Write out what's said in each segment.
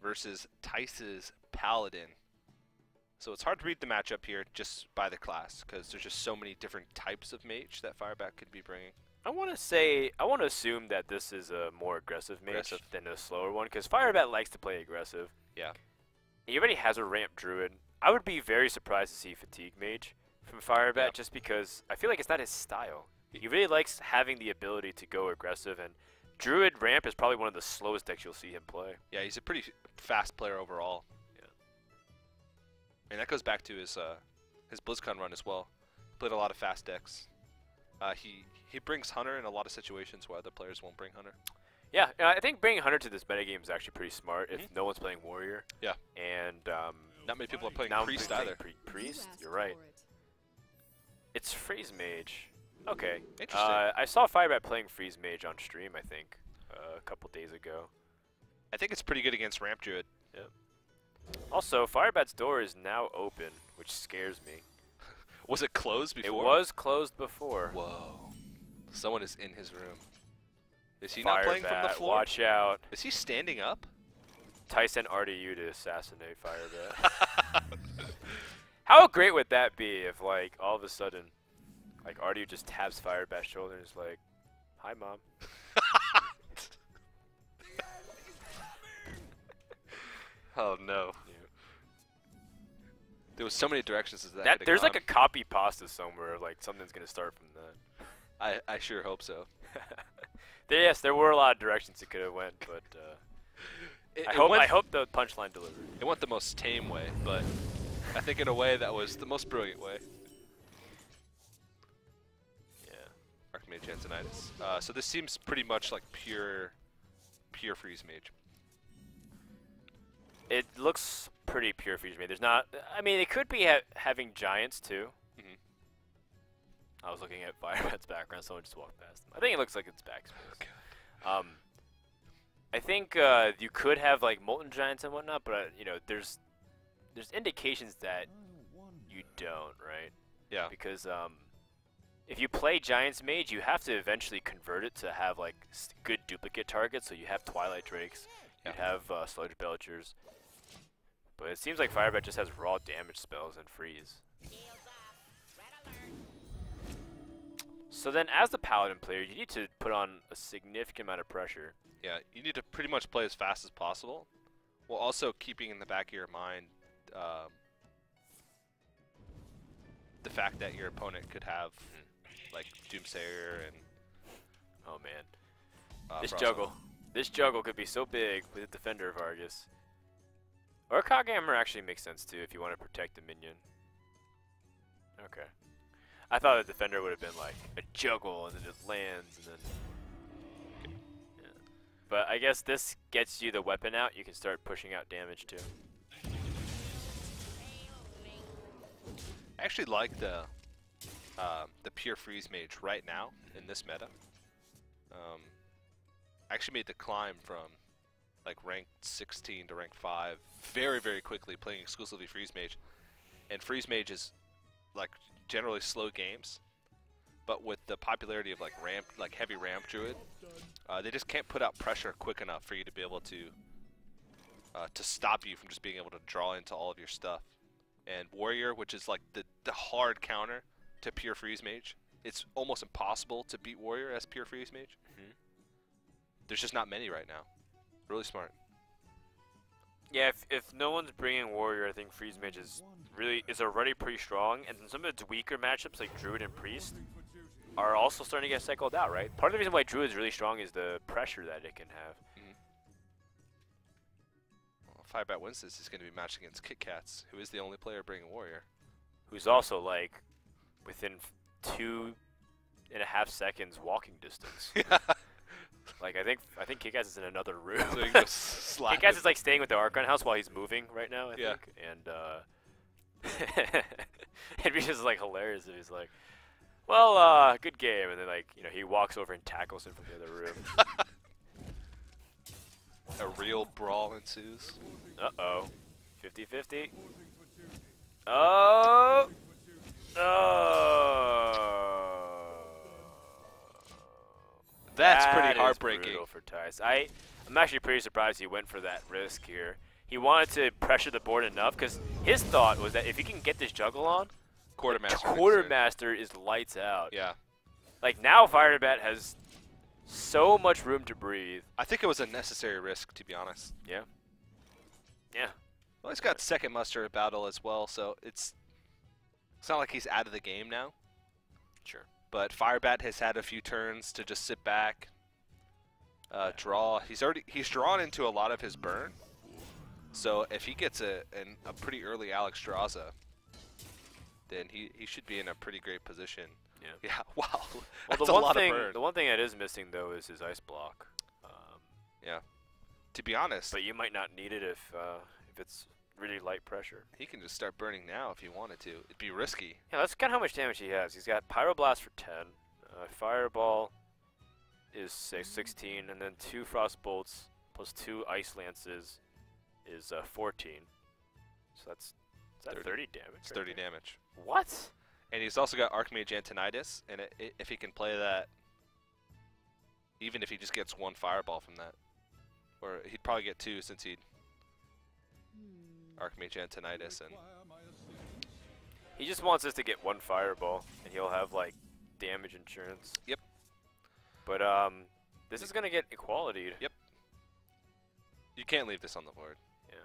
versus Thijs's Paladin. So it's hard to read the matchup here just by the class, because there's just so many different types of mage that Firebat could be bringing. I want to assume that this is a more aggressive mage than a slower one, because Firebat likes to play aggressive. Yeah. He already has a ramp druid. I would be very surprised to see fatigue mage from Firebat, just because I feel like it's not his style. He really likes having the ability to go aggressive, and druid ramp is probably one of the slowest decks you'll see him play. Yeah, he's a pretty fast player overall. Yeah. And that goes back to his BlizzCon run as well. Played a lot of fast decks. He brings Hunter in a lot of situations where other players won't bring Hunter. Yeah, I think bringing Hunter to this metagame is actually pretty smart if no one's playing Warrior. Yeah. And not many people are playing Priest either. Priest? You're right. It's Freeze Mage. Okay. Interesting. I saw Firebat playing Freeze Mage on stream, I think, a couple days ago. I think it's pretty good against Ramp Druid. Yep. Also, Firebat's door is now open, which scares me. Was it closed before? It was closed before. Whoa. Someone is in his room. Is he not playing from the floor? Watch out. Is he standing up? Tyson RDU to assassinate Firebat. How great would that be if, like, all of a sudden, like, RDU just taps Firebat's shoulder and is like, "Hi, Mom." Oh, no. Yeah. There was so many directions that there's like a copy pasta somewhere, like something's gonna start from that. I sure hope so. Yes, there were a lot of directions it could have went, but I hope the punchline delivered. It went the most tame way, but I think in a way that was the most brilliant way. Yeah. Archmage Antonitis. So this seems pretty much like pure freeze mage. It looks pretty pure Freeze Mage. There's not. I mean, it could be having giants too. I was looking at Firebat's background. Someone just walked past him. I think it looks like it's backspace. Okay. I think you could have like molten giants and whatnot, but you know, there's indications that you don't, right? Yeah. Because if you play Giants Mage, you have to eventually convert it to have like good duplicate targets. So you have Twilight Drakes, you have Sludge Belchers. But it seems like Firebat just has raw damage spells and freeze. So then as the Paladin player, you need to put on a significant amount of pressure. Yeah, you need to pretty much play as fast as possible, while also keeping in the back of your mind the fact that your opponent could have like Doomsayer and... Oh man. This juggle could be so big with a Defender of Argus. Or Kaghammer actually makes sense too if you want to protect the minion. Okay. I thought a Defender would have been like a juggle and then it lands and then... Yeah. But I guess this gets you the weapon out. You can start pushing out damage too. I actually like the pure freeze mage right now in this meta. I actually made the climb from like rank 16 to rank 5 very, very quickly playing exclusively freeze mage. And freeze mage is like generally slow games, but with the popularity of like heavy ramp druid, they just can't put out pressure quick enough for you to be able to stop you from just being able to draw into all of your stuff. And warrior, which is like the hard counter to pure freeze mage, it's almost impossible to beat warrior as pure freeze mage. There's just not many right now. Really smart. Yeah, if no one's bringing warrior, I think freeze mage is already pretty strong, and some of its weaker matchups like druid and priest are also starting to get cycled out, right? Part of the reason why druid is really strong is the pressure that it can have. Well, if Firebat wins this, he's going to be matched against Kit Kats, who is the only player bringing warrior. Who's also like within 2.5 seconds walking distance. Like I think Kit Kats is in another room. So Kit Kats is like staying with the Archon house while he's moving right now, I think. And it'd be just like hilarious if he's like, well, good game, and then like, you know, he walks over and tackles him from the other room. A real brawl ensues. Uh-oh. 50-50. Oh! Oh! That's pretty heartbreaking. Brutal for Thijs. I'm actually pretty surprised he went for that risk here. he wanted to pressure the board enough because his thought was that if he can get this juggle on, Quartermaster is lights out. Yeah. Like now, Firebat has so much room to breathe. I think it was a necessary risk, to be honest. Yeah. Yeah. Well, he's got second muster at battle as well, so it's not like he's out of the game now. Sure. But Firebat has had a few turns to just sit back, draw. He's drawn into a lot of his burn. So if he gets a pretty early Alexstrasza, then he should be in a pretty great position. Yeah. Yeah. Wow. Well, That's a lot of burn. The one thing that is missing though is his ice block. Yeah. To be honest. But you might not need it if it's really light pressure. He can just start burning now if he wanted to. It'd be risky. Yeah, let's look at how much damage he has. He's got Pyroblast for 10. Fireball is 16, and then 2 Frost Bolts plus 2 Ice Lances is 14. So that's 30 damage. It's 30 damage. What? And he's also got Archmage Antonidas, and if he can play that, even if he just gets 1 Fireball from that, or he'd probably get 2 since he'd Archmage Antonidas, and he just wants us to get 1 Fireball, and he'll have like damage insurance. Yep. But this is gonna get equality'd. Yep. You can't leave this on the board. Yeah.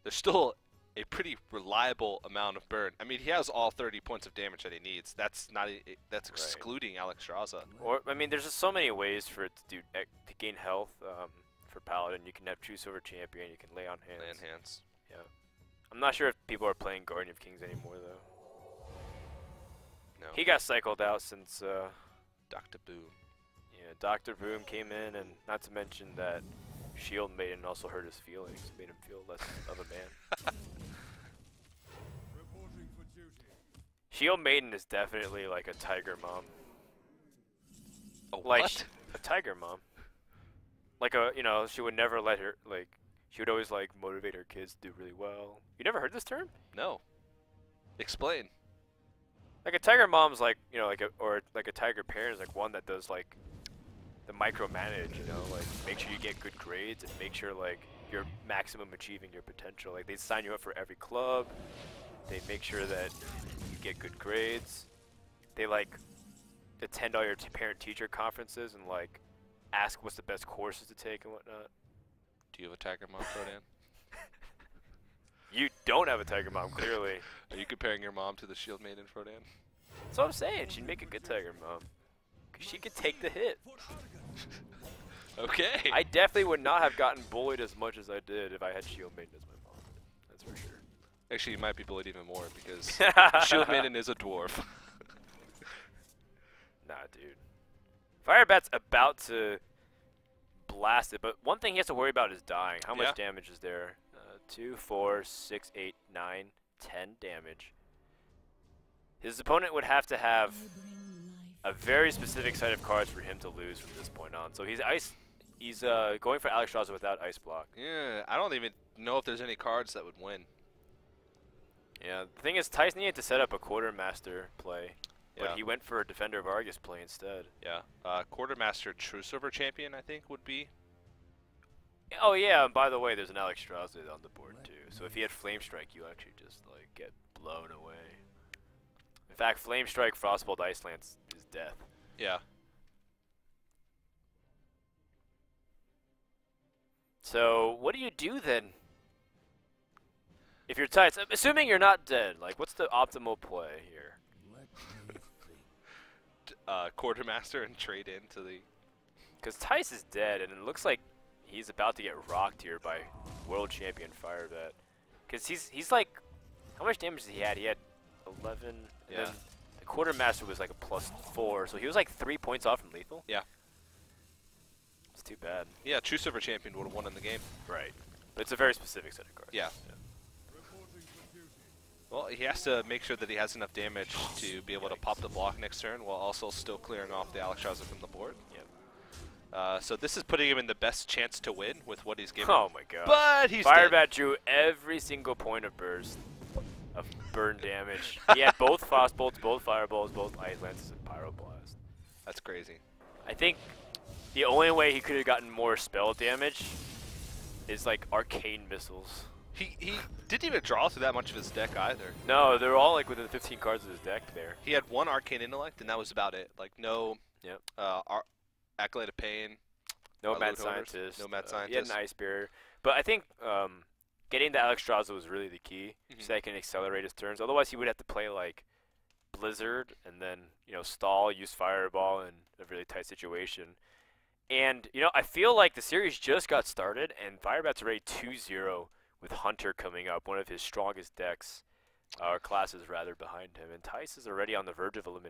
There's still a pretty reliable amount of burn. I mean, he has all 30 points of damage that he needs. That's not that's excluding Alexstrasza. Or I mean, there's just so many ways for it to gain health. For Paladin, you can have True Silver Champion. You can lay on hands. Lay on hands. Yeah. I'm not sure if people are playing Guardian of Kings anymore though. No. He got cycled out since Dr. Boom. Yeah, Dr. Boom came in, and not to mention that Shield Maiden also hurt his feelings, made him feel less of a man. Shield Maiden is definitely like a tiger mom. A what? Like a tiger mom. Like she would never let her, like, she would always like motivate her kids to do really well. You never heard this term? No. Explain. Like a tiger mom's like, or like a tiger parent is like one that does like the micromanage, like make sure you get good grades and make sure like you're maximum achieving your potential. Like they sign you up for every club. They make sure that you get good grades. They like attend all your parent-teacher conferences and like ask what's the best courses to take and whatnot. Do you have a tiger mom, Frodan? You don't have a tiger mom, clearly. Are you comparing your mom to the Shield Maiden, Frodan? That's what I'm saying. She'd make a good tiger mom. 'Cause she could take the hit. Okay. I definitely would not have gotten bullied as much as I did if I had Shield Maiden as my mom. That's for sure. Actually, you might be bullied even more because Shield Maiden is a dwarf. Nah, dude. Firebat's about to blast it, but one thing he has to worry about is dying. How much damage is there? 2, 4, 6, 8, 9, 10 damage. His opponent would have to have a very specific set of cards for him to lose from this point on. So he's going for Alexstrasza without Ice Block. Yeah, I don't even know if there's any cards that would win. Yeah, the thing is, Thijs needed to set up a Quartermaster play, but Yeah. he went for a Defender of Argus play instead. Yeah, Quartermaster True Silver Champion, I think, would be. Oh yeah, and by the way, there's an Alexstrasza on the board too. So if he had Flame Strike, you actually just like get blown away. In fact, Flame Strike, Frostbolt, Ice Lance is death. Yeah. So what do you do then? If you're Thijs, assuming you're not dead, like what's the optimal play here? Quartermaster and trade into the. Because Thijs is dead, and it looks like he's about to get rocked here by World Champion Firebat. Because he's like, how much damage did he had? He had 11. Yeah. And then the Quartermaster was like a +4, so he was like 3 points off from lethal. Yeah. It's too bad. Yeah, True Silver Champion would have won in the game. Right. But it's a very specific set of cards. Yeah. Well, he has to make sure that he has enough damage to be able to pop the block next turn while also still clearing off the Alexstrasza from the board. Yep. So this is putting him in the best chance to win with what he's given. Oh my god. But he's Firebat dead. drew every single point of burst of burn damage. He had both Frostbolts, both Fireballs, both Ice Lances, and Pyroblast. That's crazy. I think the only way he could have gotten more spell damage is like arcane missiles. He didn't even draw through that much of his deck either. No, they're all like within 15 cards of his deck there. He had one Arcane Intellect, and that was about it. Like no Yep. Accolade of Pain. No Mad Scientist. No Mad Scientist. He had an Ice Bearer. But I think getting the Alexstrasza was really the key, so that can accelerate his turns. Otherwise, he would have to play like Blizzard and then, you know, stall, use Fireball in a really tight situation. And, you know, I feel like the series just got started, and Firebat's already 2-0 with Hunter coming up, one of his strongest decks, or classes rather, behind him. And Thijs is already on the verge of elimination.